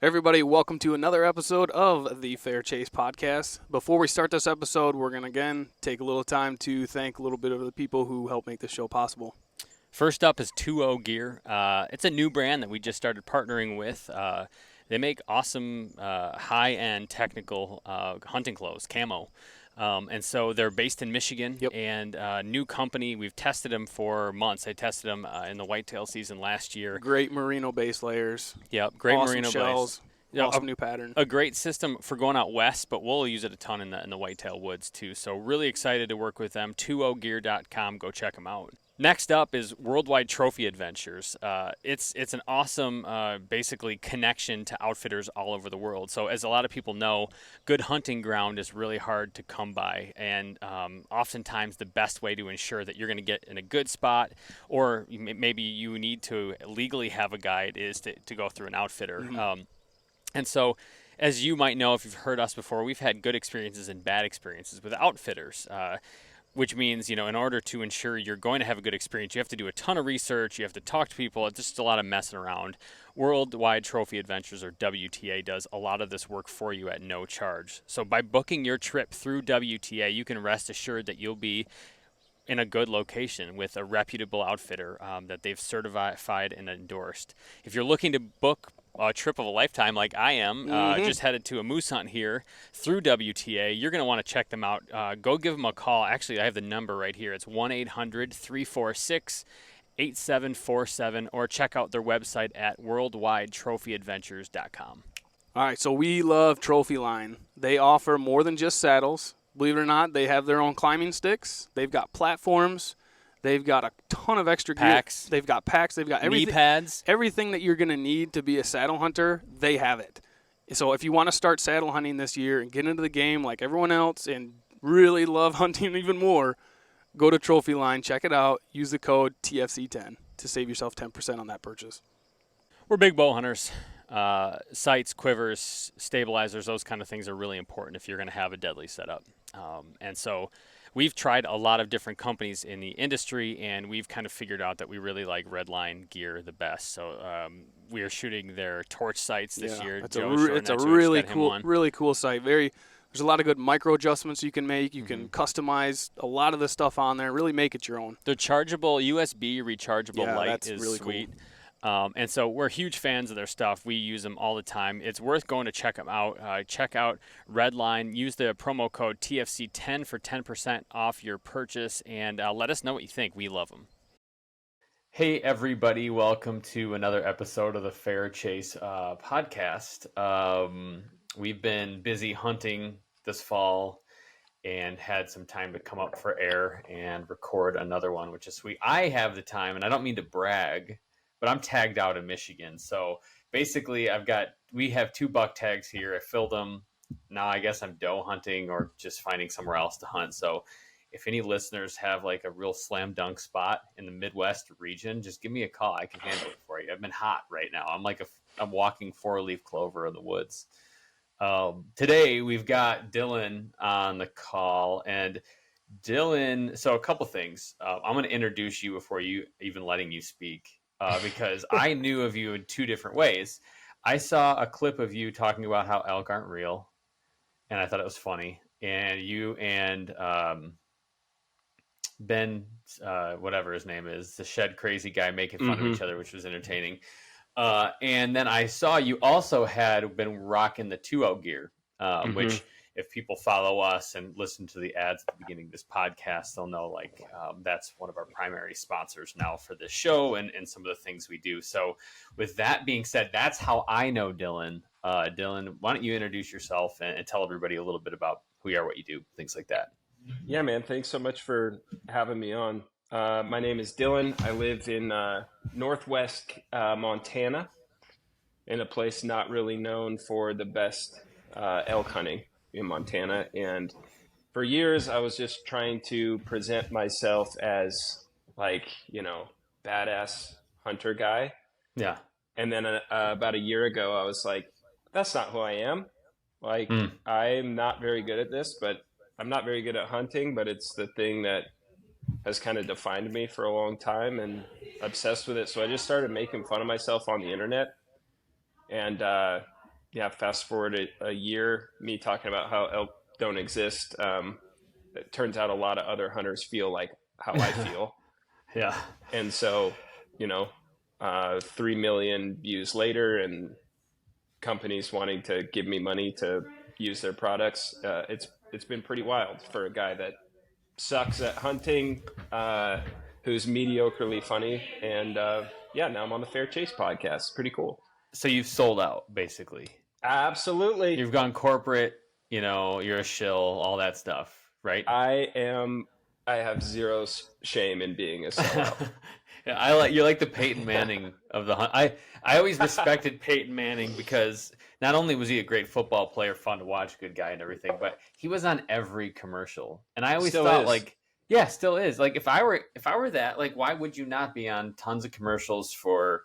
Everybody, welcome to another episode of the Fair Chase podcast. Before we start this episode, we're going to again take a little time to thank a little bit of the people who help make this show possible. First up is 2O Gear. It's a new brand that we just started partnering with. They make awesome high-end technical hunting clothes, camo. And so they're based in Michigan, and new company. We've tested them for months. I tested them in the whitetail season last year. Great merino base layers. Yep, great awesome merino shells. base. Awesome new pattern. A great system for going out west, but we'll use it a ton in the whitetail woods too. So really excited to work with them. 2ogear.com. Go check them out. Next up is Worldwide Trophy Adventures. It's an awesome, basically, connection to outfitters all over the world. So as a lot of people know, good hunting ground is really hard to come by. And oftentimes the best way to ensure that you're going to get in a good spot, or maybe you need to legally have a guide, is to go through an outfitter. Mm-hmm. And so, as you might know if you've heard us before, we've had good experiences and bad experiences with outfitters. Which means, in order to ensure you're going to have a good experience, you have to do a ton of research, you have to talk to people, it's just a lot of messing around. Worldwide Trophy Adventures, or WTA, does a lot of this work for you at no charge. So by booking your trip through WTA, you can rest assured that you'll be in a good location with a reputable outfitter that they've certified and endorsed. If you're looking to book a trip of a lifetime like I am, just headed to a moose hunt here through WTA, you're going to want to check them out. Go give them a call. Actually, I have the number right here. It's 1-800-346-8747, or check out their website at worldwidetrophyadventures.com. All right, so we love Trophy Line. They offer more than just saddles. Believe it or not, they have their own climbing sticks. They've got platforms. They've got a ton of extra packs. gear. They've got packs. They've got everything. Knee pads. Everything that you're going to need to be a saddle hunter, they have it. So if you want to start saddle hunting this year and get into the game like everyone else and really love hunting even more, go to Trophy Line, check it out, use the code TFC10 to save yourself 10% on that purchase. We're big bow hunters. Sights, quivers, stabilizers, those kind of things are really important if you're going to have a deadly setup. And so we've tried a lot of different companies in the industry, and we've kind of figured out that we really like Redline gear the best. So we are shooting their torch sights this year. It's a really cool sight. There's a lot of good micro adjustments you can make. You can customize a lot of the stuff on there. Really make it your own. The chargeable USB rechargeable light is really sweet. Cool. And so we're huge fans of their stuff. We use them all the time. It's worth going to check them out. Check out Redline. Use the promo code TFC10 for 10% off your purchase, and let us know what you think. We love them. Hey, everybody. Welcome to another episode of the Fair Chase podcast. We've been busy hunting this fall and had some time to come up for air and record another one, which is sweet. I have the time, and I don't mean to brag, but I'm tagged out in Michigan. So basically we have 2 buck tags here. I filled them. Now I guess I'm doe hunting or just finding somewhere else to hunt. So if any listeners have like a real slam dunk spot in the Midwest region, just give me a call. I can handle it for you. I've been hot right now. I'm walking 4-leaf clover in the woods. Today we've got Dillon on the call, and Dillon, so a couple things. I'm going to introduce you before you even letting you speak. Because I knew of you in 2 different ways. I saw a clip of you talking about how elk aren't real, and I thought it was funny. And you and Ben, whatever his name is, the shed crazy guy, making fun of each other, which was entertaining. And then I saw you also had been rocking the 2O gear, which if people follow us and listen to the ads at the beginning of this podcast, they'll know that's one of our primary sponsors now for this show and some of the things we do. So with that being said, that's how I know Dillon. Dillon, why don't you introduce yourself and tell everybody a little bit about who you are, what you do, things like that. Yeah, man. Thanks so much for having me on. My name is Dillon. I live in Northwest Montana, in a place not really known for the best elk hunting in Montana. And for years, I was just trying to present myself as badass hunter guy. Yeah. And then about a year ago, I was like, that's not who I am. I'm not very good at this, but I'm not very good at hunting, but it's the thing that has kind of defined me for a long time and obsessed with it. So I just started making fun of myself on the internet. And fast forward a year, me talking about how elk don't exist. It turns out a lot of other hunters feel like how I feel. Yeah. And so, 3 million views later and companies wanting to give me money to use their products, it's been pretty wild for a guy that sucks at hunting, who's mediocrely funny. And now I'm on the Fair Chase podcast. Pretty cool. So you've sold out, basically. Absolutely. You've gone corporate, you're a shill, all that stuff, right? I have zero shame in being a sellout. Yeah, you're like the Peyton Manning of the hunt. I always respected Peyton Manning because not only was he a great football player, fun to watch, good guy and everything, but he was on every commercial. And I always Still thought is. yeah, still is. Like if I were that, like why would you not be on tons of commercials for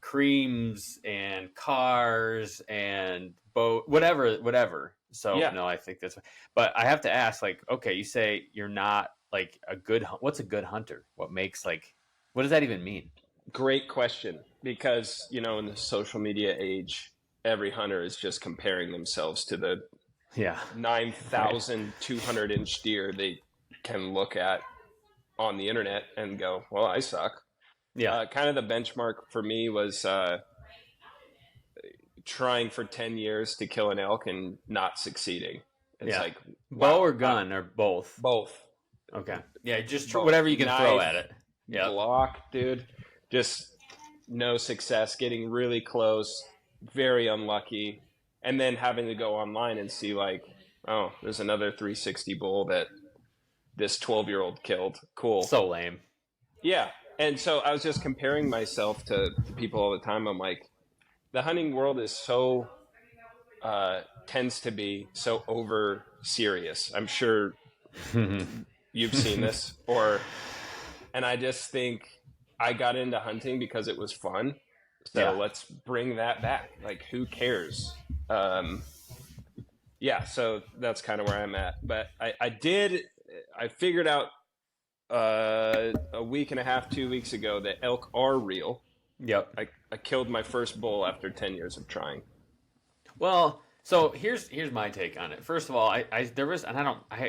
creams and cars and boat, whatever. So Yeah. no, I think that's. But I have to ask, like, okay, you say you're not like a good. What's a good hunter? What does that even mean? Great question. Because, in the social media age, every hunter is just comparing themselves to the Yeah, 9,200 inch deer they can look at on the internet and go, well, I suck. yeah, Kind of the benchmark for me was trying for 10 years to kill an elk and not succeeding. It's yeah. like, Bow wow, or gun or both? both. Okay, yeah, just Both. whatever you can throw Knife, at it. Yeah, block, dude. Just no success, getting really close, very unlucky, and then having to go online and see like, oh, there's another 360 bull that this 12-year-old killed. Cool. so lame. Yeah. And so I was just comparing myself to people all the time. I'm like, the hunting world is so tends to be so over serious. I'm sure you've seen this, and I just think I got into hunting because it was fun. So Yeah. let's bring that back. Like, who cares? So that's kind of where I'm at. But I figured out a week and a half, 2 weeks ago that elk are real. Yep. I killed my first bull after 10 years of trying. Well, so here's my take on it. First of all,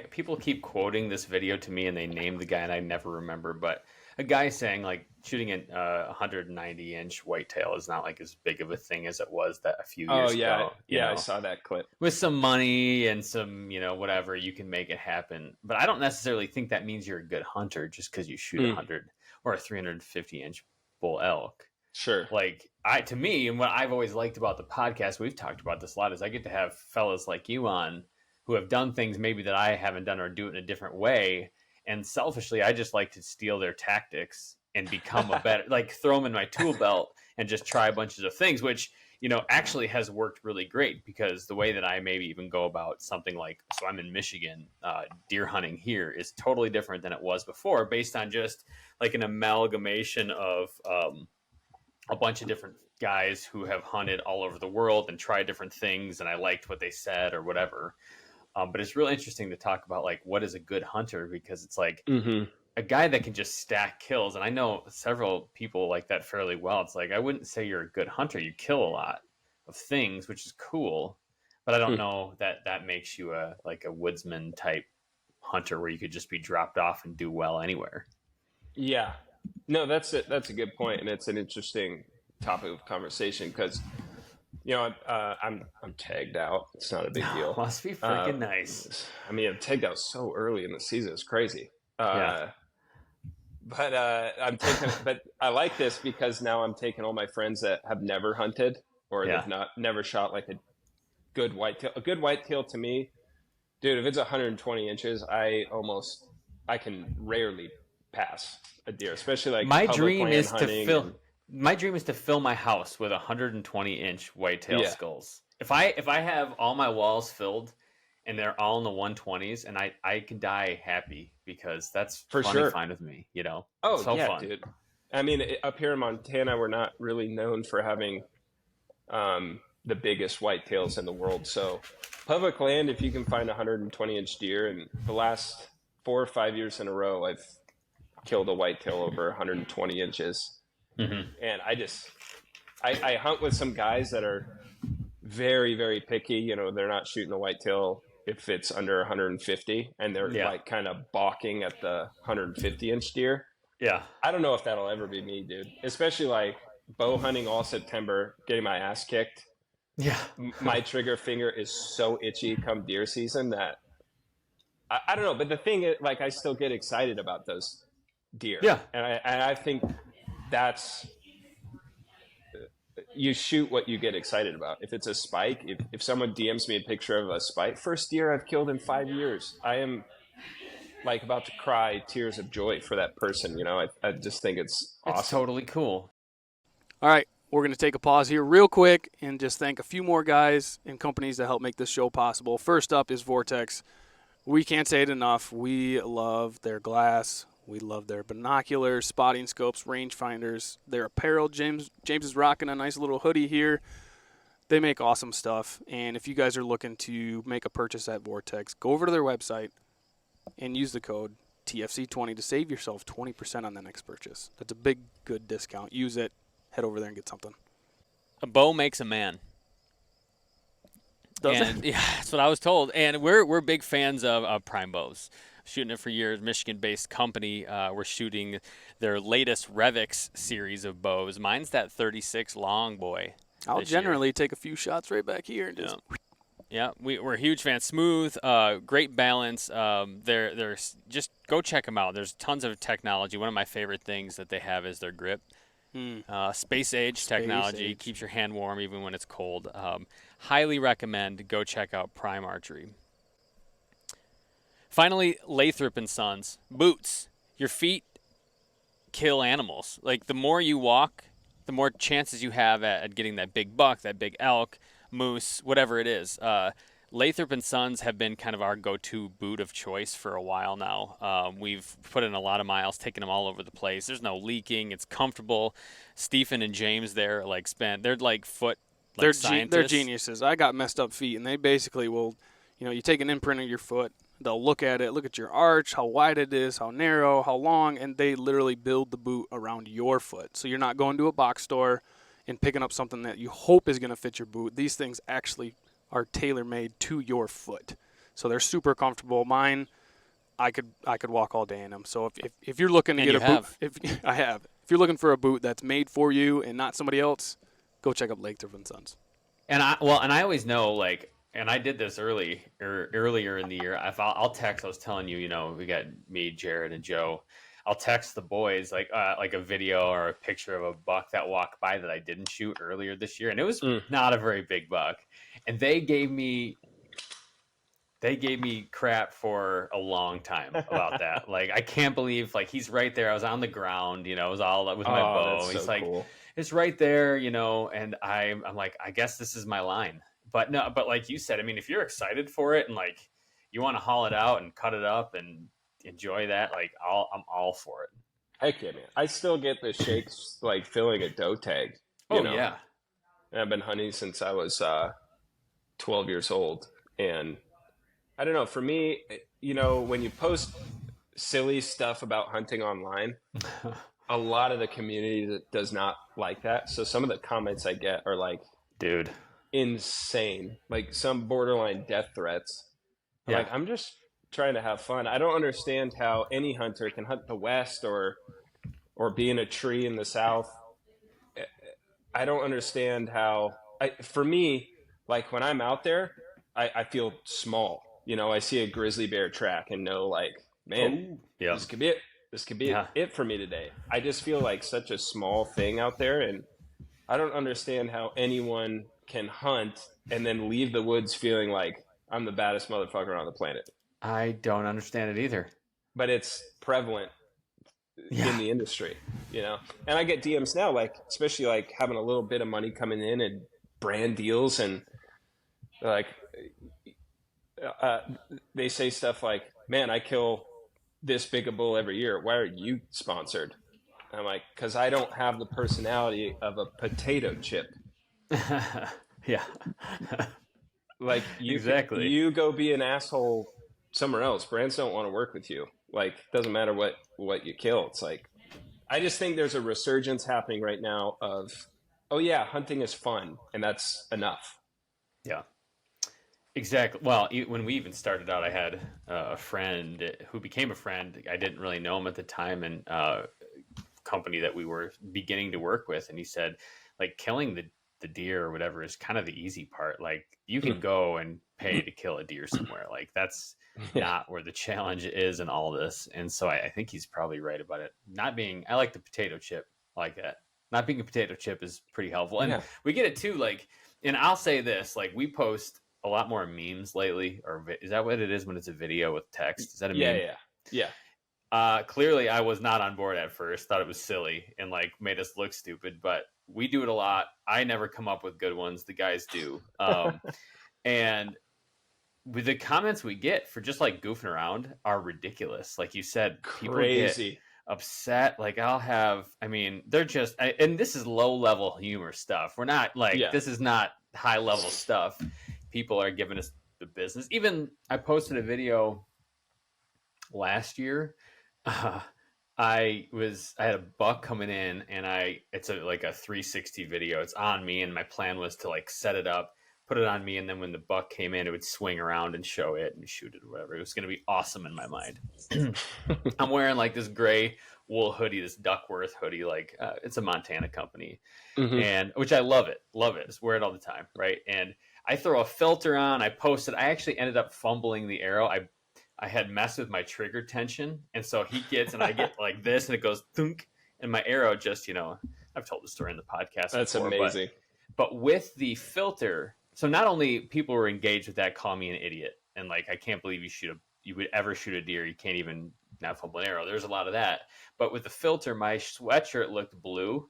people keep quoting this video to me and they name the guy and I never remember, but a guy saying like shooting a 190 inch whitetail is not like as big of a thing as it was that a few years ago. I saw that clip. With some money and some, whatever, you can make it happen. But I don't necessarily think that means you're a good hunter just because you shoot a 100 or a 350 inch bull elk. Sure. Like to me, and what I've always liked about the podcast, we've talked about this a lot, is I get to have fellas like you on who have done things maybe that I haven't done or do it in a different way. And selfishly, I just like to steal their tactics and become a better, like throw them in my tool belt and just try bunches of things, which, actually has worked really great because the way that I maybe even go about something like, so I'm in Michigan, deer hunting here is totally different than it was before based on just like an amalgamation of, a bunch of different guys who have hunted all over the world and tried different things, and I liked what they said or whatever. But it's really interesting to talk about like what is a good hunter, because it's like a guy that can just stack kills, and I know several people like that fairly well. It's like I wouldn't say you're a good hunter. You kill a lot of things, which is cool, but I don't know that makes you a woodsman type hunter where you could just be dropped off and do well anywhere. Yeah. No, that's a good point, and it's an interesting topic of conversation because, I'm tagged out. It's not a big deal. Must be freaking nice. I mean, I'm tagged out so early in the season. It's crazy. Yeah. But but I like this because now I'm taking all my friends that have never hunted or they've never shot like a good whitetail. A good whitetail to me, dude, if it's 120 inches, I can rarely pass a deer, especially like my public dream land is to hunting fill my dream is to fill my house with 120 inch whitetail skulls. If I have all my walls filled and they're all in the 120s, and I can die happy because that's For funny sure. fine with me, Oh, so yeah, fun. dude. I mean, up here in Montana, we're not really known for having the biggest whitetails in the world. So public land, if you can find a 120 inch deer, and the last 4 or 5 years in a row, I've killed a whitetail over 120 inches. And I hunt with some guys that are very, very picky. You know, they're not shooting a whitetail if it's under 150, and they're Yeah. like kind of balking at the 150-inch deer. Yeah. I don't know if that'll ever be me, dude. Especially like bow hunting all September, getting my ass kicked. Yeah. My trigger finger is so itchy come deer season that I don't know. But the thing is, like, I still get excited about those deer, Yeah. and I think that's you shoot what you get excited about. If it's a spike, if someone DMs me a picture of a spike, first deer I've killed in 5 years, I am like about to cry tears of joy for that person. You know, I just think it's awesome. It's totally cool. All right, we're going to take a pause here real quick and just thank a few more guys and companies that help make this show possible. First up is Vortex. We can't say it enough. We love their glass. We love their binoculars, spotting scopes, rangefinders, their apparel. James is rocking a nice little hoodie here. They make awesome stuff. And if you guys are looking to make a purchase at Vortex, go over to their website and use the code TFC20 to save yourself 20% on the next purchase. That's a big, good discount. Use it. Head over there and get something. A bow makes a man. Does and, it? Yeah, that's what I was told. And we're big fans of Prime Bows. Shooting it for years, Michigan-based company. We're shooting their latest Revix series of bows. Mine's that 36 long boy. I'll generally take a few shots right back here and just. Yeah, we're huge fans. Smooth, great balance. They're just go check them out. There's tons of technology. One of my favorite things that they have is their grip. Space age technology keeps your hand warm even when it's cold. Highly recommend. Go check out Prime Archery. Finally, Lathrop and Sons boots. Your feet kill animals. Like the more you walk, the more chances you have at getting that big buck, that big elk, moose, whatever it is. Lathrop and Sons have been kind of our go-to boot of choice for a while now. We've put in a lot of miles, taken them all over the place. There's no leaking. It's comfortable. Stephen and James there they're like foot scientists. They're geniuses. I got messed up feet, and they basically will, you take an imprint of your foot. They'll look at it, look at your arch, how wide it is, how narrow, how long, and they literally build the boot around your foot. So you're not going to a box store and picking up something that you hope is going to fit your boot. These things actually are tailor-made to your foot. So they're super comfortable. Mine, I could walk all day in them. So if you're looking to get a boot, if you're looking for a boot that's made for you and not somebody else, go check out Lathrop and Sons. And I always know, like, and I did this earlier in the year. I'll text. I was telling you, we got me, Jared, and Joe. I'll text the boys like a video or a picture of a buck that walked by that I didn't shoot earlier this year, and it was not a very big buck. And they gave me crap for a long time about that. Like, I can't believe, like, he's right there. I was on the ground, it was all with my bow. That's He's so like, cool. It's right there, and I'm like, I guess this is my line. But no, but like you said, I mean, if you're excited for it and like you want to haul it out and cut it up and enjoy that, like I'm all for it. Heck yeah, man. I still get the shakes like filling a doe tag. Yeah. And I've been hunting since I was 12 years old. And I don't know, for me, when you post silly stuff about hunting online, a lot of the community does not like that. So some of the comments I get are like, dude, insane, like some borderline death threats. Yeah. Like, I'm just trying to have fun. I don't understand how any hunter can hunt the West or be in a tree in the South. I don't understand how. For me, like when I'm out there, I feel small. I see a grizzly bear track and know, like, man, this could be it. This could be it for me today. I just feel like such a small thing out there, and I don't understand how anyone can hunt and then leave the woods feeling like I'm the baddest motherfucker on the planet. I don't understand it either. But it's prevalent in the industry, And I get DMs now, like, especially like having a little bit of money coming in and brand deals, and like they say stuff like, man, I kill this big a bull every year. Why are you sponsored? I'm like, because I don't have the personality of a potato chip. Yeah. Like, exactly. You go be an asshole somewhere else. Brands don't want to work with you. Like, doesn't matter what you kill. It's like, I just think there's a resurgence happening right now of, oh yeah, hunting is fun, and that's enough. Yeah. Exactly. Well, when we even started out, I had a friend who became a friend. I didn't really know him at the time, and company that we were beginning to work with, and he said, like, killing the deer or whatever is kind of the easy part. Like, you can go and pay to kill a deer somewhere. Like, that's Yeah. not where the challenge is in all this. And so I think he's probably right about it. Not being, I like the potato chip, I like that. Not being a potato chip is pretty helpful, and Yeah. we get it too. Like, and I'll say this, like, we post a lot more memes lately, or is that what it is when it's a video with text? Is that a meme? Yeah. Clearly I was not on board at first, thought it was silly and like made us look stupid, but we do it a lot. I never come up with good ones. The guys do. And with the comments we get for just like goofing around are ridiculous. Like you said, people get Crazy. upset. Like they're just, and this is low level humor stuff. We're not like, this is not high level stuff. People are giving us the business. Even I posted a video last year. I had a buck coming in, and it's like a 360 video. It's on me, and my plan was to like set it up, put it on me, and then when the buck came in, it would swing around and show it and shoot it or whatever. It was going to be awesome in my mind. I'm wearing like this gray wool hoodie, this Duckworth hoodie, like it's a Montana company, and which I love it. I just wear it all the time, right? And I throw a filter on. I posted. I actually ended up fumbling the arrow. I had messed with my trigger tension, and so he gets, and I get like this, and it goes thunk, and my arrow just, I've told the story in the podcast. That's before, amazing. But with the filter, so not only people were engaged with that, call me an idiot, and like, I can't believe you would ever shoot a deer. You can't even not fumble an arrow. There's a lot of that. But with the filter, my sweatshirt looked blue,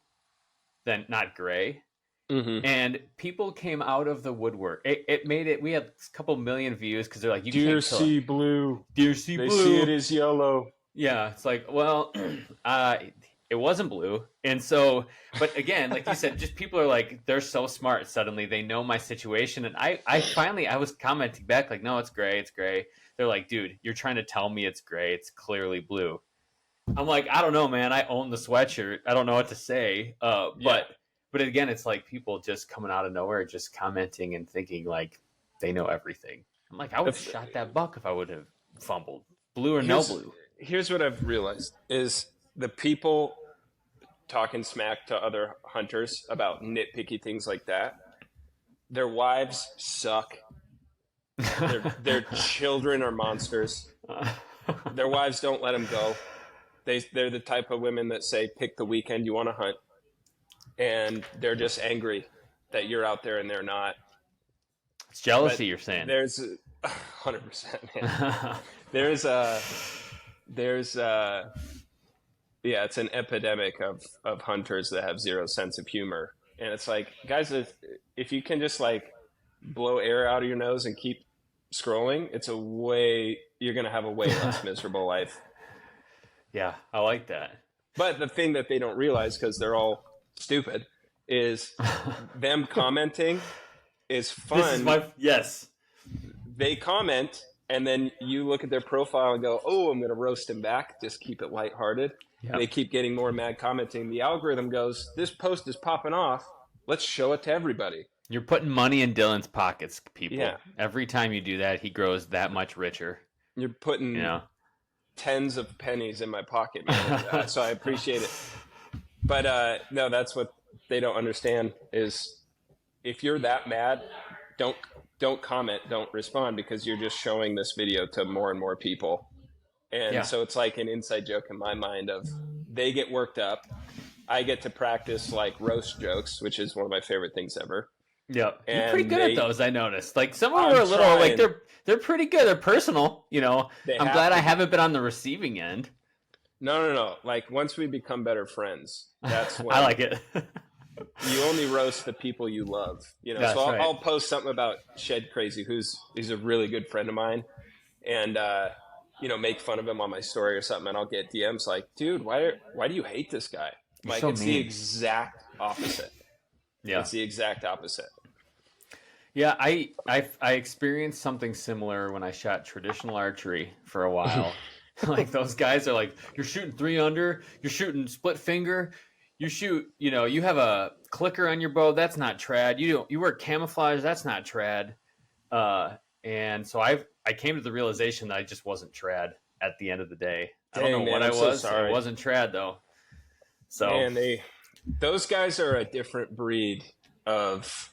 then not gray. And people came out of the woodwork. It made it. We had a couple million views because they're like, "You Deer can't kill see it. blue. Deer see They blue. see it as yellow." Yeah, it's like, well, it wasn't blue, and so, but again, like you said, just people are like, they're so smart. Suddenly, they know my situation, and I was commenting back like, "No, it's gray. It's gray." They're like, "Dude, you're trying to tell me it's gray. It's clearly blue." I'm like, I don't know, man. I own the sweatshirt. I don't know what to say. But again, it's like people just coming out of nowhere, just commenting and thinking like they know everything. I'm like, I would have shot that buck if I would have fumbled, blue or no blue. Here's what I've realized is the people talking smack to other hunters about nitpicky things like that, their wives suck. Their children are monsters. Their wives don't let them go. They're the type of women that say, pick the weekend you want to hunt. And they're just angry that you're out there and they're not. It's jealousy, you're saying. There's 100%, man. It's an epidemic of hunters that have zero sense of humor. And it's like, guys, if you can just like blow air out of your nose and keep scrolling, you're going to have a way less miserable life. Yeah, I like that. But the thing that they don't realize, because they're all stupid, is them commenting is fun. Yes. They comment, and then you look at their profile and go, "Oh, I'm going to roast him back." Just keep it lighthearted. Yep. They keep getting more mad commenting. The algorithm goes, "This post is popping off. Let's show it to everybody." You're putting money in Dylan's pockets, people. Yeah. Every time you do that, he grows that much richer. You're putting tens of pennies in my pocket, man. So I appreciate it. But no, that's what they don't understand is if you're that mad, don't comment, don't respond, because you're just showing this video to more and more people. And so it's like an inside joke in my mind of they get worked up. I get to practice like roast jokes, which is one of my favorite things ever. Yeah, you're pretty good at those. I noticed. Like some of them are a little like they're pretty good. They're personal. I'm glad I haven't been on the receiving end. No. Like once we become better friends, that's when I like it. You only roast the people you love. So I'll post something about Shed Crazy, he's a really good friend of mine, and make fun of him on my story or something, and I'll get DMs like, "Dude, why do you hate this guy?" Like it's the exact opposite. Yeah, it's the exact opposite. Yeah, I experienced something similar when I shot traditional archery for a while. Like those guys are like, "You're shooting 3 under, you're shooting split finger, you shoot, you have a clicker on your bow. That's not trad. You wear camouflage. That's not trad. And so I came to the realization that I just wasn't trad at the end of the day. I don't Dang, know man, what I'm I so was. I sorry. wasn't trad though. So Man, those guys are a different breed of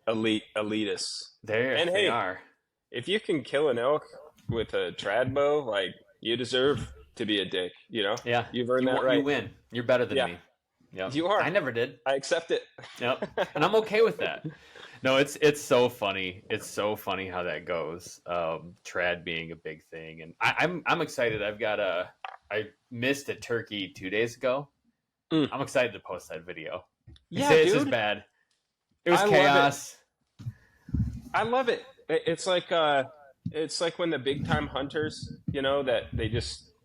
elitists. And they hey, are. if you can kill an elk with a trad bow, like you deserve to be a dick. Yeah, You've earned that you right. win. You're better than Yeah, me. Yep. you are. I never did. I accept it. Yep. And I'm okay with that. No, it's so funny. It's so funny how that goes. Trad being a big thing, and I'm excited. I missed a turkey 2 days ago. Mm. I'm excited to post that video. Yeah, It's dude. just bad. It was I love chaos. I love it. It's like when the big time hunters, that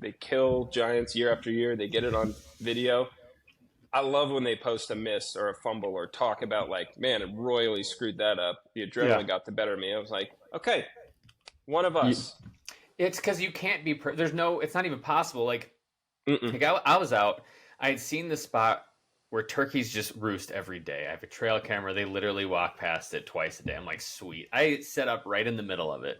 they kill giants year after year. They get it on video. I love when they post a miss or a fumble or talk about like, man, it royally screwed that up. The adrenaline got the better of me. I was like, okay, one of us. It's because you can't be. It's not even possible. Like Mm-mm. I was out. I had seen the spot where turkeys just roost every day. I have a trail camera. They literally walk past it twice a day. I'm like, sweet. I set up right in the middle of it.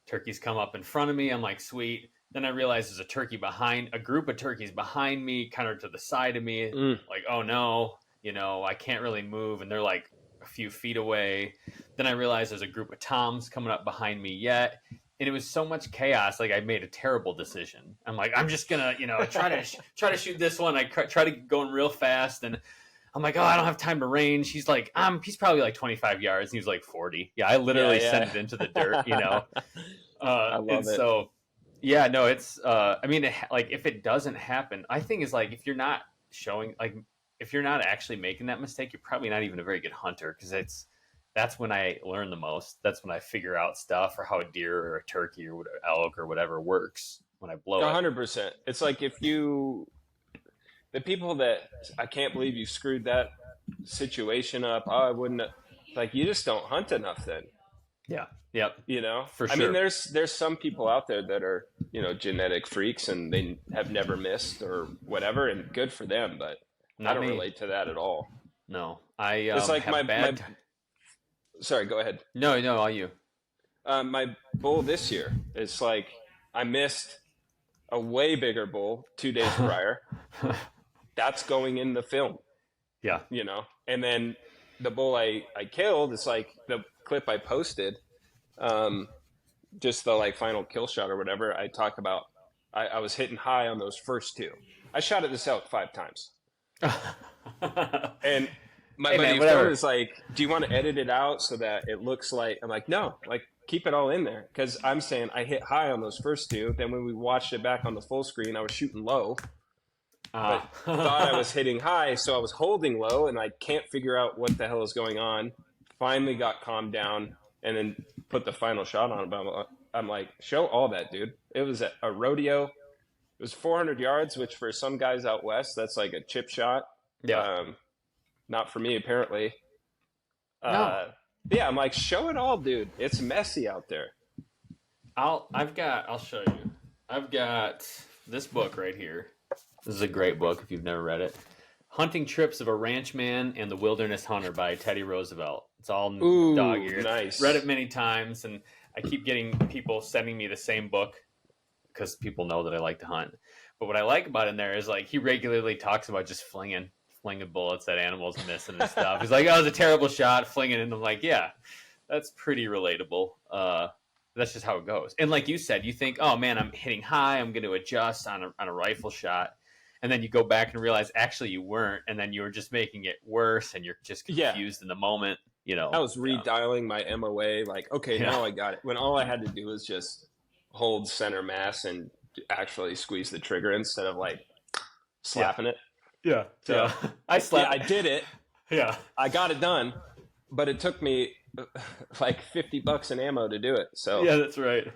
Turkeys come up in front of me. I'm like, sweet. Then I realize there's a group of turkeys behind me, kind of to the side of me. Like, oh no, I can't really move. And they're like a few feet away. Then I realize there's a group of toms coming up behind me yet. And it was so much chaos. Like I made a terrible decision. I'm like, I'm just gonna, try to shoot this one. I try to get going real fast, and I'm like, oh, I don't have time to range. He's like, he's probably like 25 yards. And he was like 40. Yeah, I literally sent it into the dirt. I love it. So, yeah, no, it's. I mean, like if it doesn't happen, I think is like if you're not actually making that mistake, you're probably not even a very good hunter because that's when I learn the most. That's when I figure out stuff or how a deer or a turkey or elk or whatever works when I blow 100%. It's like the people that I can't believe you screwed that situation up. Oh, I wouldn't. Like you just don't hunt enough then. Yeah. Yep. I For sure. mean, there's some people out there that are genetic freaks and they have never missed or whatever, and good for them. But I don't relate to that at all. No, it's like Sorry, go ahead. No, all you. My bull this year, it's like I missed a way bigger bull 2 days prior. That's going in the film. Yeah. And then the bull I killed, it's like the clip I posted, just the like final kill shot or whatever. I talk about, I was hitting high on those first two. I shot at this elk 5 times. And my buddy is like, do you want to edit it out so that it looks like, I'm like, no, like keep it all in there. Cause I'm saying I hit high on those first two. Then when we watched it back on the full screen, I was shooting low, but thought I was hitting high. So I was holding low and I can't figure out what the hell is going on. Finally got calmed down and then put the final shot on. But I'm like, show all that, dude. It was a rodeo. It was 400 yards, which for some guys out west, that's like a chip shot. Yeah. Not for me, apparently. No. Yeah, I'm like, show it all, dude. It's messy out there. I'll show you. I've got this book right here. This is a great book if you've never read it. Hunting Trips of a Ranchman and the Wilderness Hunter by Teddy Roosevelt. It's all dog-eared. Nice. Read it many times, and I keep getting people sending me the same book because people know that I like to hunt. But what I like about it in there is like he regularly talks about just flinging bullets at animals missing and stuff. He's like, oh, it was a terrible shot, flinging, and I'm like, yeah, that's pretty relatable. That's just how it goes. And like you said, you think, oh man, I'm hitting high, I'm going to adjust on a rifle shot, and then you go back and realize actually you weren't, and then you were just making it worse, and you're just confused in the moment. I was redialing my MOA, like, okay, now I got it. When all I had to do was just hold center mass and actually squeeze the trigger instead of like slapping it. Yeah. So I slapped. I did it. Yeah. I got it done, but it took me like $50 in ammo to do it. So yeah, that's right.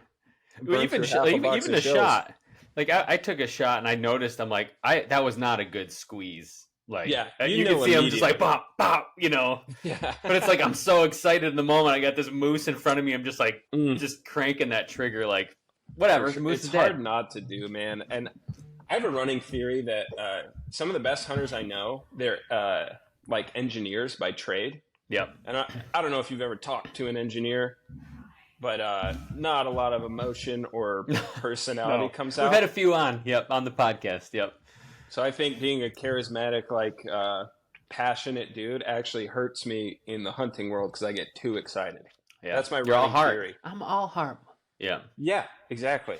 Even a shot. Like I took a shot and I noticed I'm like that was not a good squeeze. Like you can see I'm just like bop bop, Yeah. But it's like I'm so excited in the moment. I got this moose in front of me. I'm just like just cranking that trigger like whatever. The moose it's is hard dead. not to do, man. And I have a running theory that some of the best hunters I know, they're like engineers by trade. Yep. And I don't know if you've ever talked to an engineer, but not a lot of emotion or personality No. comes We've out. had a few on the podcast. Yep. So I think being a charismatic, like passionate dude actually hurts me in the hunting world because I get too excited. Yeah. That's my You're all running heart. theory. I'm all heart. Yeah. Yeah, exactly.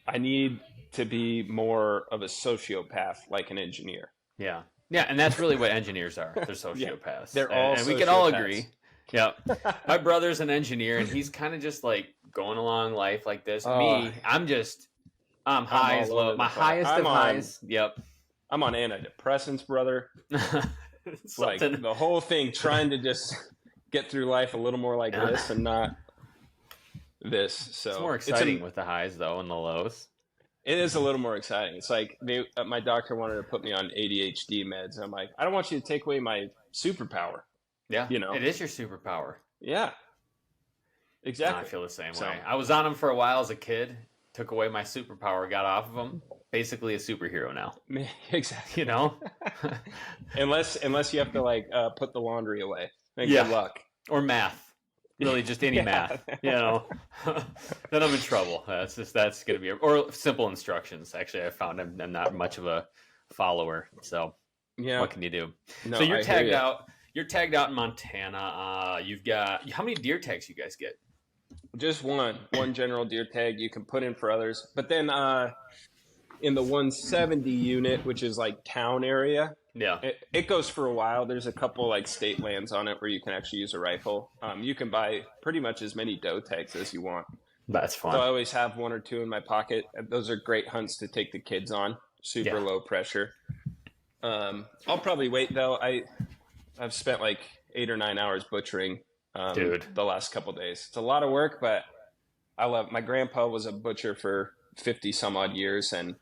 I need to be more of a sociopath, like an engineer. Yeah. Yeah, and that's really what engineers are. They're sociopaths. They're all and we can all sociopaths. agree. Yep. My brother's an engineer, and he's kind of just like going along life like this. Me, I'm highs, all low. over My the place. highest of highs. Yep. I'm on antidepressants, brother. Like Something. the whole thing, trying to just get through life a little more like this and not this. So It's more exciting with the highs though and the lows. it is a little more exciting. It's like my doctor wanted to put me on ADHD meds. I'm like, I don't want you to take away my superpower. Yeah, You know. it is your superpower. Yeah, exactly. I feel the same So- way. I was on them for a while as a kid. Took away my superpower. Got off of them. Basically a superhero now. Exactly. You know. Unless you have to like put the laundry away. And Yeah. Good luck. Or math. Really, just any Yeah. math. You know. Then I'm in trouble. That's gonna be or simple instructions. Actually, I found I'm not much of a follower. So Yeah. what can you do? No, So I you're hear tagged ya. out. You're tagged out in Montana. You've got how many deer tags you guys get? Just one general deer tag you can put in for others. But then in the 170 unit, which is like town area, Yeah. it goes for a while. There's a couple like state lands on it where you can actually use a rifle. You can buy pretty much as many doe tags as you want. That's fun. So I always have one or two in my pocket. Those are great hunts to take the kids on. Super Yeah. low pressure. I'll probably wait though. I've spent like 8 or 9 hours butchering Dude. the last couple days. It's a lot of work, but I love. My grandpa was a butcher for 50 some odd years, and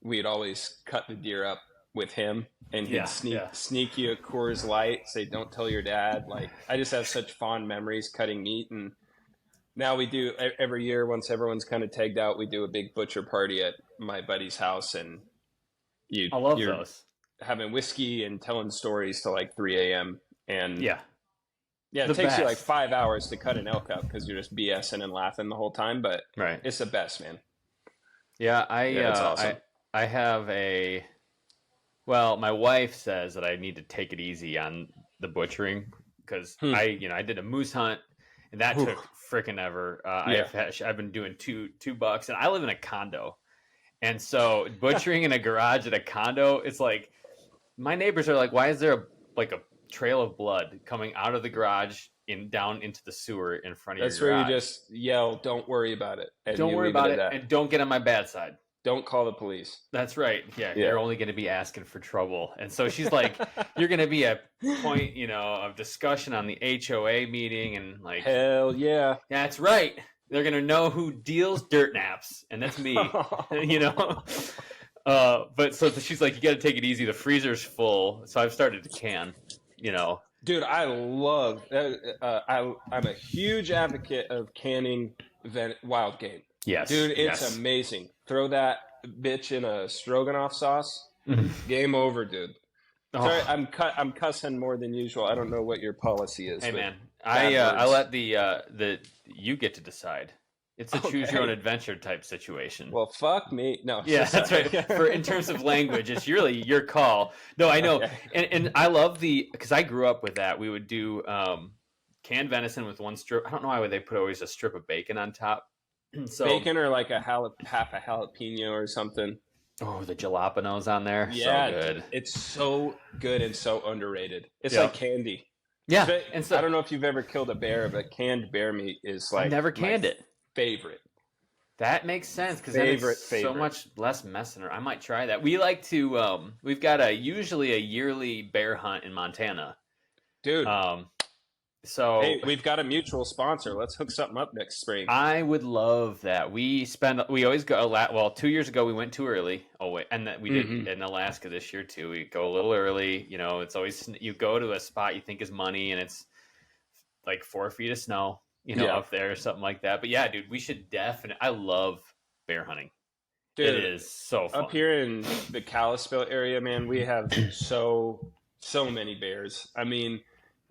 we'd always cut the deer up with him, and he'd Yeah, sneak yeah. sneak you a Coors Light, say don't tell your dad. Like I just have such fond memories cutting meat, and now we do every year once everyone's kind of tagged out, we do a big butcher party at my buddy's house, and I love you're those. having whiskey and telling stories till like 3 a.m. and Yeah. it The takes you like best. 5 hours to cut an elk up because you're just BSing and laughing the whole time, but Right. it's the best, man. Yeah, it's awesome. I have my wife says that I need to take it easy on the butchering because I did a moose hunt and that took freaking ever. I've been doing $2 and I live in a condo. And so butchering in a garage at a condo, it's like my neighbors are like, why is there a trail of blood coming out of the garage down into the sewer in front of That's your where garage? you just yell, don't worry about it. And Don't you worry leave about at it that. and don't get on my bad side. Don't call the police. That's right. Yeah, Yeah. you're only going to be asking for trouble. And so she's like, you're going to be a point, of discussion on the HOA meeting. And like, Hell yeah. that's right. They're going to know who deals dirt naps. And that's me, But so she's like, you got to take it easy. The freezer's full. So I've started to can, Dude, I love I'm a huge advocate of canning wild game. Yes. Dude, it's yes. amazing. Throw that bitch in a stroganoff sauce. Game over, dude. Oh. Sorry, I'm cussing more than usual. I don't know what your policy is. Hey but man, bad I words. let the you get to decide. It's a choose your own Okay. adventure type situation. Well, fuck me. No. Yeah, so that's sorry. right. In terms of language, it's really your call. No, I know, Okay. and I love because I grew up with that. We would do canned venison with one strip. I don't know why they put always a strip of bacon on top. So Bacon or like half a jalapeno or something. oh, the jalapenos on there, Yeah, so good. It's so good and so underrated. It's Yeah. like candy. Yeah, But and so I don't know if you've ever killed a bear, but canned bear meat is like I never my canned it. favorite. That makes sense because then it's so Favorite. much less messing around. I might try that. We like to. We've got usually a yearly bear hunt in Montana. Dude, So hey, we've got a mutual sponsor. Let's hook something up next spring. I would love that. We always go. Well, 2 years ago we went too early. Oh wait, and that we did in Alaska this year too. We go a little early. It's always you go to a spot you think is money, and it's like 4 feet of snow. up there or something like that. But yeah, dude, we should definitely. I love bear hunting. Dude, it is so fun. Up here in the Kalispell area, man, we have so many bears. I mean,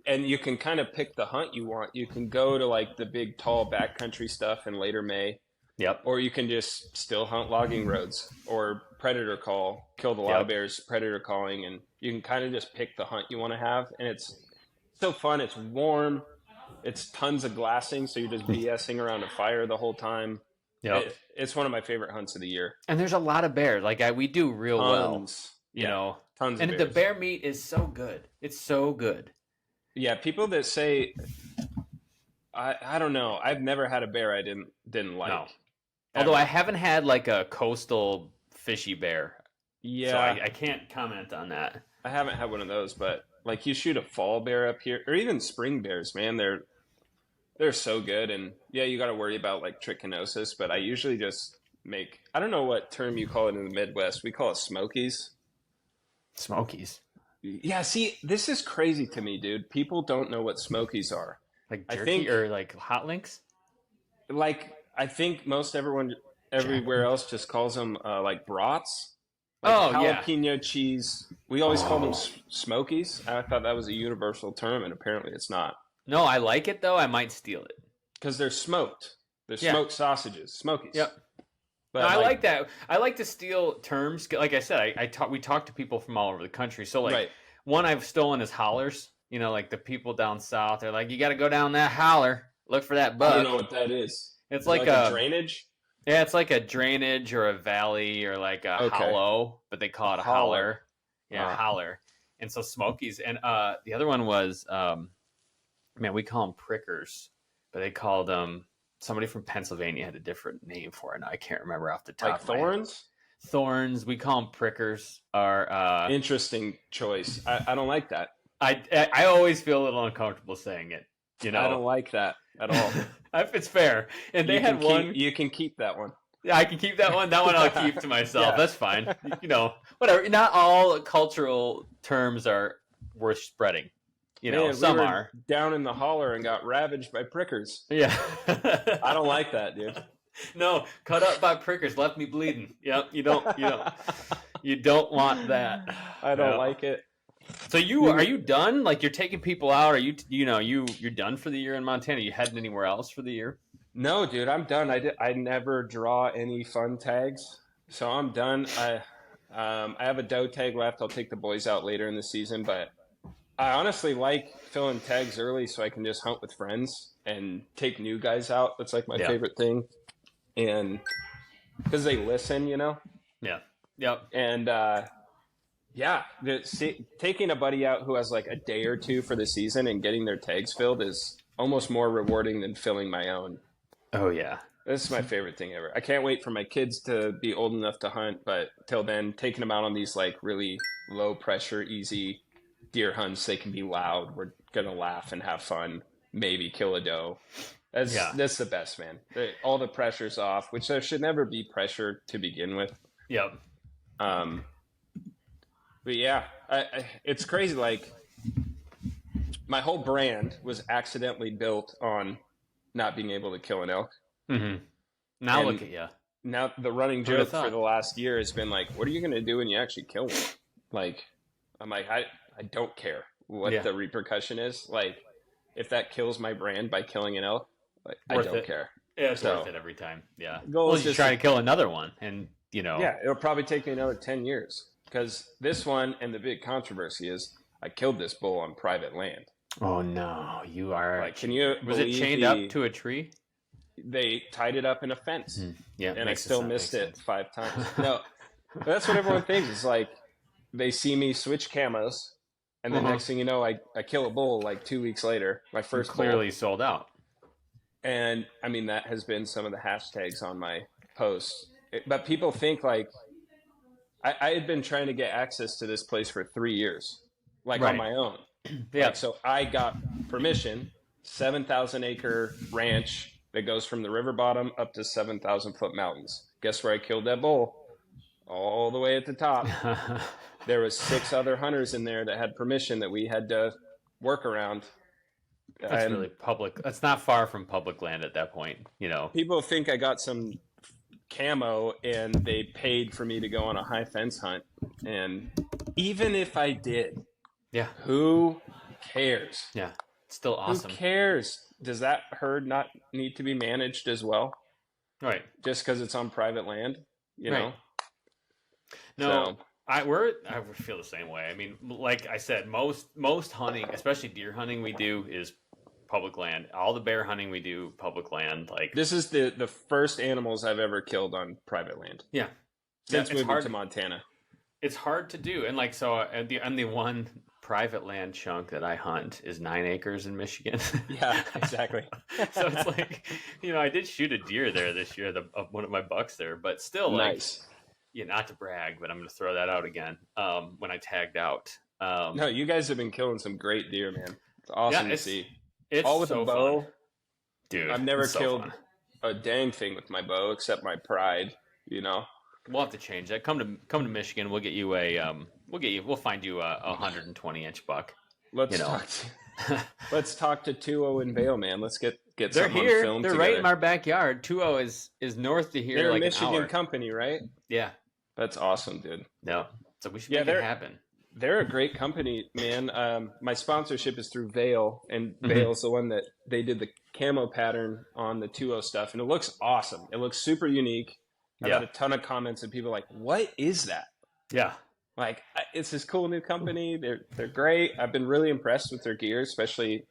and you can kind of pick the hunt you want. You can go to like the big tall backcountry stuff in later May. Yep. Or you can just still hunt logging roads or predator call. Killed a lot of bears predator calling, and you can kind of just pick the hunt you want to have. And it's so fun. It's warm. It's tons of glassing, so you're just BSing around a fire the whole time. Yep. It's one of my favorite hunts of the year. And there's a lot of bears. Like we do real Tons. well. Tons and of the bears. bear meat is so good. It's so good. Yeah, people that say, I don't know. I've never had a bear I didn't like. No. Although I haven't had like a coastal fishy bear. Yeah. So I can't comment on that. I haven't had one of those, but like you shoot a fall bear up here, or even spring bears, man, they're so good. And yeah, you got to worry about like trichinosis, but I usually just make, I don't know what term you call it in the Midwest. We call it smokies. Smokies. Yeah, see, this is crazy to me, dude. People don't know what smokies are. Like jerky or like hot links? Like, I think most everyone everywhere else just calls them like brats. Like jalapeno cheese. We always call them smokies. I thought that was a universal term, and apparently it's not. No, I like it though. I might steal it. Because they're smoked. They're smoked sausages. Smokies. Yep. But no, I like that. I like to steal terms. Like I said, we talk to people from all over the country. So like one I've stolen is hollers. Like the people down south, they're like, you got to go down that holler, look for that bug. I don't know what that is. It's like a drainage? Yeah, it's like a drainage or a valley or like a hollow, but they call it a holler. Yeah, holler. And so smokies. And the other one was, we call them prickers, but they called them, somebody from Pennsylvania had a different name for it. Now I can't remember off the top like of my head. thorns? Thorns. We call them prickers. Interesting choice. I don't like that. I always feel a little uncomfortable saying it. I don't like that at all. If it's fair. And they had one. You can keep that one. Yeah, I can keep that one. That one I'll keep to myself. That's fine. Whatever. Not all cultural terms are worth spreading. Man, some we were are. Down in the holler and got ravaged by prickers. Yeah. I don't like that, dude. No, cut up by prickers, left me bleeding. Yep, you don't want that. I don't like it. So are you done? Like you're taking people out? Are you're done for the year in Montana? Are you heading anywhere else for the year? No, dude, I'm done. I never draw any fun tags, so I'm done. I have a doe tag left. I'll take the boys out later in the season, but I honestly like filling tags early so I can just hunt with friends and take new guys out. That's like my favorite thing, and because they listen, Yeah. Yep. And taking a buddy out who has like a day or two for the season and getting their tags filled is almost more rewarding than filling my own. Oh, yeah. This is my favorite thing ever. I can't wait for my kids to be old enough to hunt, but till then, taking them out on these like really low pressure, easy deer hunts, they can be loud. We're going to laugh and have fun, maybe kill a doe. That's the best, man. All the pressure's off, which there should never be pressure to begin with. Yep. But yeah, it's crazy. Like my whole brand was accidentally built on not being able to kill an elk. Mm-hmm. Now look at you. Now the running joke for the last year has been like, what are you going to do when you actually kill one? Like, I'm like, I don't care what the repercussion is. Like, if that kills my brand by killing an elk, like, I don't care. Yeah, it's worth it every time. Yeah. Goal is just try to kill another one, and Yeah, it'll probably take me another 10 years because this one and the big controversy is I killed this bull on private land. Oh no, you are like, can you? Was it chained up to a tree? They tied it up in a fence. Yeah, and I still missed it 5 times. No, but that's what everyone thinks. It's like they see me switch camos, and the next thing you know, I kill a bull like 2 weeks later. My first clearly bull. Sold out. And I mean that has been some of the hashtags on my posts. But people think like I had been trying to get access to this place for 3 years, like on my own. Yeah. Like, so I got permission, 7,000 acre ranch that goes from the river bottom up to 7,000 foot mountains. Guess where I killed that bull? All the way at the top. There was 6 other hunters in there that had permission that we had to work around. That's really public. That's not far from public land at that point, you know. People think I got some camo and they paid for me to go on a high fence hunt. And even if I did, yeah, who cares? Yeah, it's still awesome. Who cares? Does that herd not need to be managed as well? Right. Just because it's on private land, you know? No, so. I feel the same way. I mean, like I said, most hunting, especially deer hunting, we do is public land. All the bear hunting we do public land. Like this is the first animals I've ever killed on private land. Yeah, since moving to Montana. It's hard to do, and like so, on the one private land chunk that I hunt is 9 acres in Michigan. Yeah, exactly. So it's like, you know, I did shoot a deer there this year, one of my bucks there, but still, like, nice. Yeah, not to brag, but I'm going to throw that out again. When I tagged out. No, you guys have been killing some great deer, man. It's awesome to see. It's all with so a bow, fun. Dude. I've never killed a dang thing with my bow except my pride. You know. We'll have to change that. Come to Michigan. We'll get you we'll find you a 120-inch buck. Let's talk to 2-0 in Vail, man. Let's get They're something here. on film They're together. right in our backyard. 2-0 is north to here. They're like a Michigan an hour. company, right? Yeah. That's awesome, dude. No. So we should make it happen. They're a great company, man. My sponsorship is through Vail, and Vail's the one that they did the camo pattern on the 2-0 stuff, and it looks awesome. It looks super unique. I got a ton of comments and people like, "What is that?" Yeah, like it's this cool new company. They're great. I've been really impressed with their gear, especially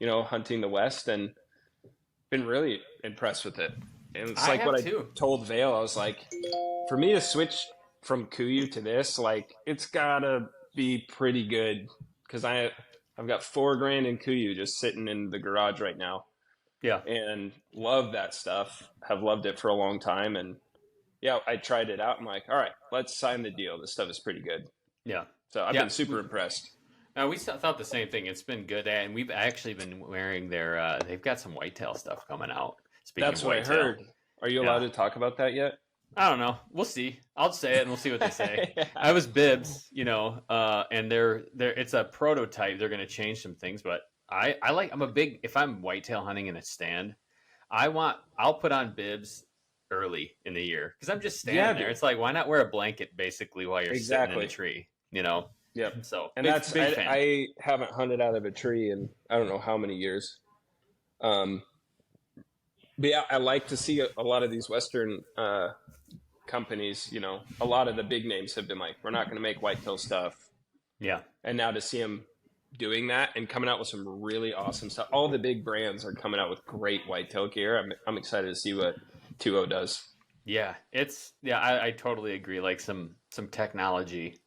hunting the West, and been really impressed with it. And it's like what I told Vail. I was like, for me to switch from Kuiu to this, like it's gotta be pretty good because I've got $4,000 in Kuiu just sitting in the garage right now. Yeah, and love that stuff. Have loved it for a long time, and yeah, I tried it out. I'm like, all right, let's sign the deal. This stuff is pretty good. Yeah. So I've been super impressed. We thought the same thing. It's been good, and we've actually been wearing their. They've got some whitetail stuff coming out. That's what I heard. Are you allowed to talk about that yet? I don't know. We'll see. I'll say it, and we'll see what they say. I was Bibs, and they're it's a prototype. They're going to change some things, but I'm a big. If I'm whitetail hunting in a stand, I'll put on Bibs early in the year because I'm just standing there. It's like, why not wear a blanket basically while you're sitting in a tree, Yep. So and that's I haven't hunted out of a tree in I don't know how many years. But yeah, I like to see a lot of these Western companies. A lot of the big names have been like, we're not going to make whitetail stuff. Yeah. And now to see them doing that and coming out with some really awesome stuff. All the big brands are coming out with great whitetail gear. I'm excited to see what 2-0 does. Yeah, I totally agree. Like some technology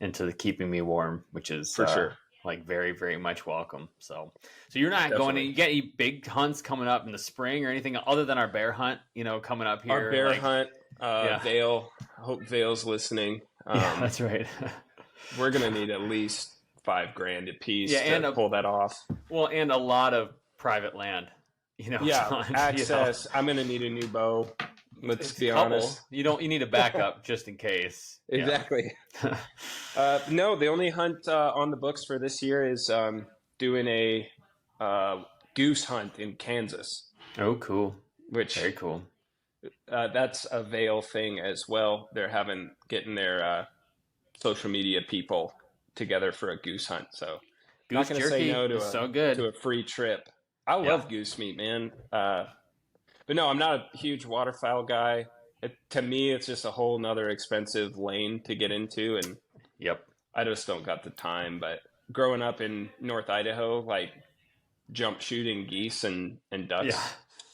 into keeping me warm, which is for sure, like very, very much welcome. So you're not going to, you get any big hunts coming up in the spring or anything other than our bear hunt, coming up here? Our bear hunt, Vail. I hope Vail's listening. Yeah, that's right. We're gonna need at least $5,000 a piece to pull that off. Well, and a lot of private land. Access. I'm gonna need a new bow. Let's be honest. You need a backup just in case. Exactly. No, the only hunt on the books for this year is doing a goose hunt in Kansas. Oh, cool. Very cool. That's a Vail thing as well. They're getting their social media people together for a goose hunt. So goose not going to say no to a free trip. I love goose meat, man. But no, I'm not a huge waterfowl guy. To me, it's just a whole nother expensive lane to get into. And I just don't got the time. But growing up in North Idaho, like jump shooting geese and ducks,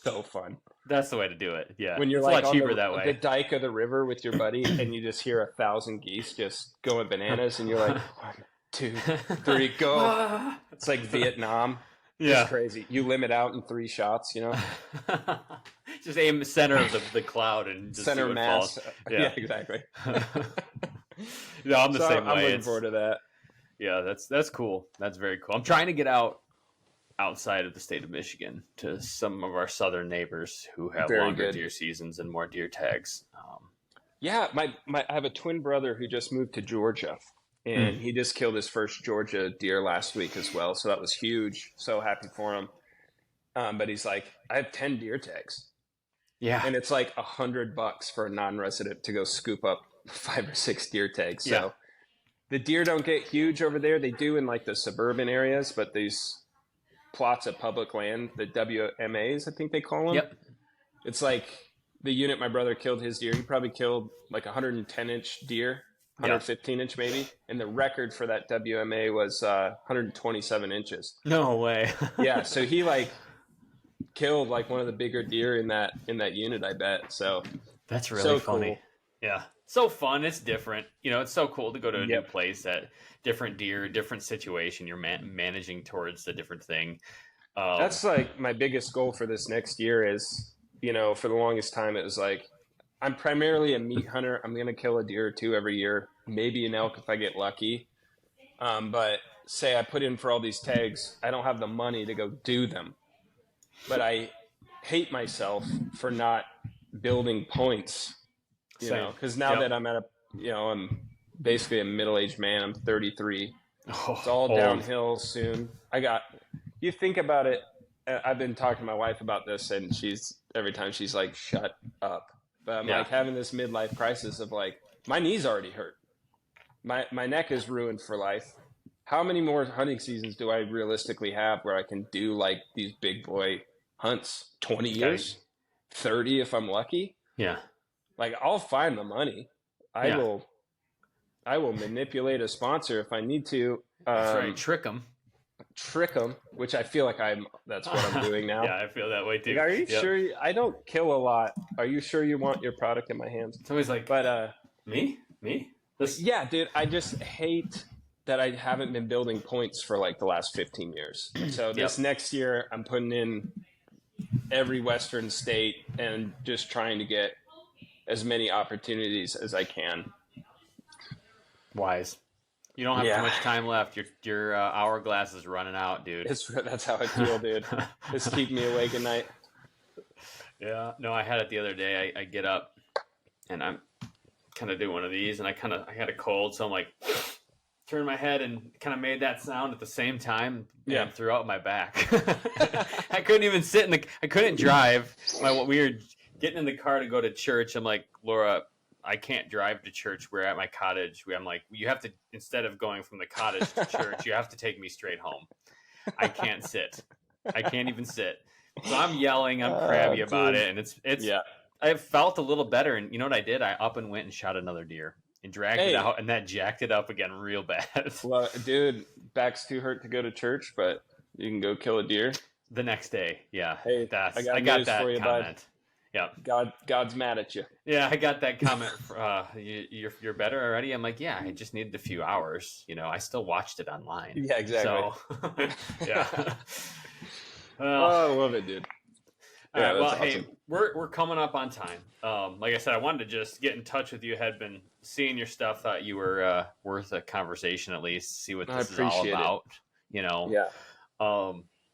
so fun. That's the way to do it. Yeah. When you're it's like a lot cheaper on that way. the dike of the river with your buddy and you just hear 1,000 geese just going bananas and you're like, 1, 2, 3, go. It's like Vietnam. Yeah. It's crazy. You limit out in 3 shots, Just aim center of the cloud and just center mass. Yeah, exactly. No, I'm the same way. I'm looking forward to that. Yeah, that's cool. That's very cool. I'm trying to get outside of the state of Michigan to some of our southern neighbors who have longer deer seasons and more deer tags. Yeah, I have a twin brother who just moved to Georgia, and he just killed his first Georgia deer last week as well. So that was huge. So happy for him. But he's like, I have 10 deer tags. Yeah. And it's like $100 for a non-resident to go scoop up 5 or 6 deer tags. So the deer don't get huge over there. They do in like the suburban areas, but these plots of public land, the WMAs, I think they call them. Yep. It's like the unit my brother killed his deer. He probably killed like 110-inch deer, 115-inch maybe. And the record for that WMA was 127 inches. No way. Yeah, so he like killed like one of the bigger deer in that unit, I bet. So that's really so funny. Cool. Yeah. So fun. It's different. You know, it's so cool to go to a new place, at different deer, different situation. You're managing towards the different thing. That's like my biggest goal for this next year is, you know, for the longest time, it was like, I'm primarily a meat hunter. I'm going to kill a deer or two every year, maybe an elk if I get lucky. But say I put in for all these tags, I don't have the money to go do them. But I hate myself for not building points, you know, because now that I'm at I'm basically a middle-aged man. I'm 33. It's all downhill soon. You think about it. I've been talking to my wife about this, and every time she's like, shut up. But I'm like having this midlife crisis of like, my knee's already hurt. My neck is ruined for life. How many more hunting seasons do I realistically have where I can do like these big boy hunts? 20 years? 30 if I'm lucky? Yeah. Like, I'll find the money. I will manipulate a sponsor if I need to. That's right. Trick them, which I feel like that's what I'm doing now. Yeah, I feel that way too. Like, are you sure? I don't kill a lot. Are you sure you want your product in my hands? It's always like, but me? Yeah, dude, I just hate that I haven't been building points for like the last 15 years. So this next year, I'm putting in every Western state and just trying to get as many opportunities as I can. Wise. You don't have too much time left. Your hourglass is running out, dude. That's how I feel, dude. It's keeping me awake at night. Yeah. No, I had it the other day. I get up and I'm kind of doing one of these, and I had a cold, so I'm like, turned my head and kind of made that sound at the same time and threw out my back. I couldn't even sit I couldn't drive. We were getting in the car to go to church. I'm like, Laura, I can't drive to church. We're at my cottage. I'm like, you have to, instead of going from the cottage to church, you have to take me straight home. I can't sit. I can't even sit. So I'm yelling. I'm crabby about it. And it's I felt a little better. And you know what I did? I up and went and shot another deer and dragged it out, and that jacked it up again real bad. Well, dude, back's too hurt to go to church, but you can go kill a deer. The next day, yeah. Hey, I got that for you, comment. Bud. Yeah. God's mad at you. Yeah, I got that comment. You're better already. I'm like, yeah, I just needed a few hours. You know, I still watched it online. Yeah, exactly. So, yeah. I love it, dude. Yeah, well, awesome. Hey, we're coming up on time. Like I said, I wanted to just get in touch with you. Had been seeing your stuff. Thought you were worth a conversation at least. See what this is all about. You know. Yeah.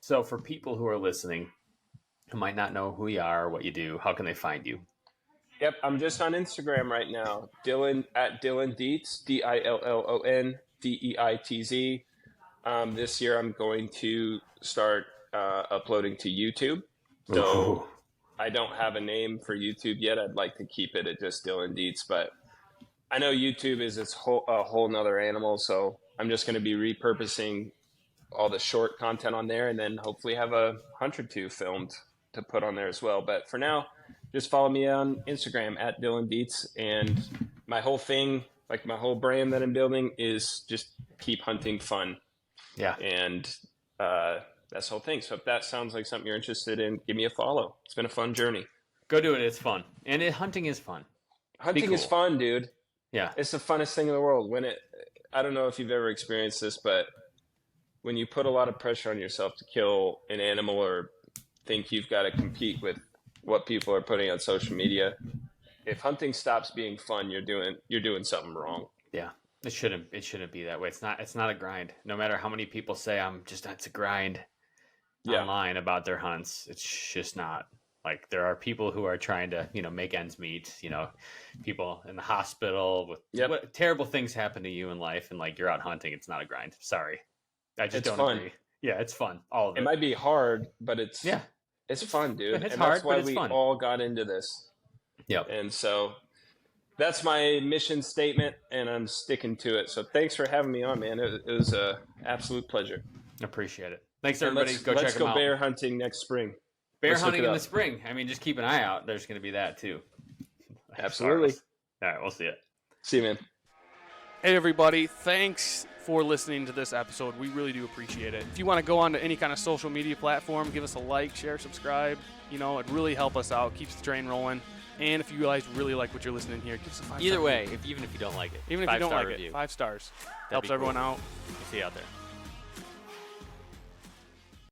So for people who are listening, who might not know who you are, what you do, how can they find you? Yep, I'm just on Instagram right now. Dillon Deitz, Dillon Deitz. This year I'm going to start uploading to YouTube. So I don't have a name for YouTube yet. I'd like to keep it at just Dillon Deitz, but I know YouTube is a whole nother animal. So I'm just going to be repurposing all the short content on there, and then hopefully have a hunt or two filmed to put on there as well. But for now, just follow me on Instagram at Dillon Deitz. And my whole thing, like my whole brand that I'm building, is just keep hunting fun. Yeah. And that's the whole thing. So if that sounds like something you're interested in, give me a follow. It's been a fun journey. Go do it. It's fun. And hunting is fun. Hunting is fun, dude. Yeah. It's the funnest thing in the world. I don't know if you've ever experienced this, but when you put a lot of pressure on yourself to kill an animal or think you've got to compete with what people are putting on social media, if hunting stops being fun, you're doing something wrong. Yeah. It shouldn't be that way. It's not a grind. No matter how many people say it's a grind online about their hunts. It's just not. Like there are people who are trying to, make ends meet, people in the hospital with what terrible things happen to you in life. And like, you're out hunting. It's not a grind. Sorry. I just don't agree. Yeah. It's fun. All of it. It might be hard, but it's fun, dude. It's and hard, that's why but it's we fun. all got into this. Yep. And so that's my mission statement, and I'm sticking to it. So thanks for having me on, man. It was an absolute pleasure. Appreciate it. Thanks, everybody. Go check them out. Let's go bear hunting next spring. Bear hunting in the spring. I mean, just keep an eye out. There's going to be that too. Absolutely. All right, we'll see you. See you, man. Hey, everybody. Thanks for listening to this episode. We really do appreciate it. If you want to go on to any kind of social media platform, give us a like, share, subscribe. It'd really help us out. Keeps the train rolling. And if you guys really like what you're listening here, give us a 5-star. Either way, even if you don't like it. Even if you don't like it, 5 stars. Helps everyone out. We'll see you out there.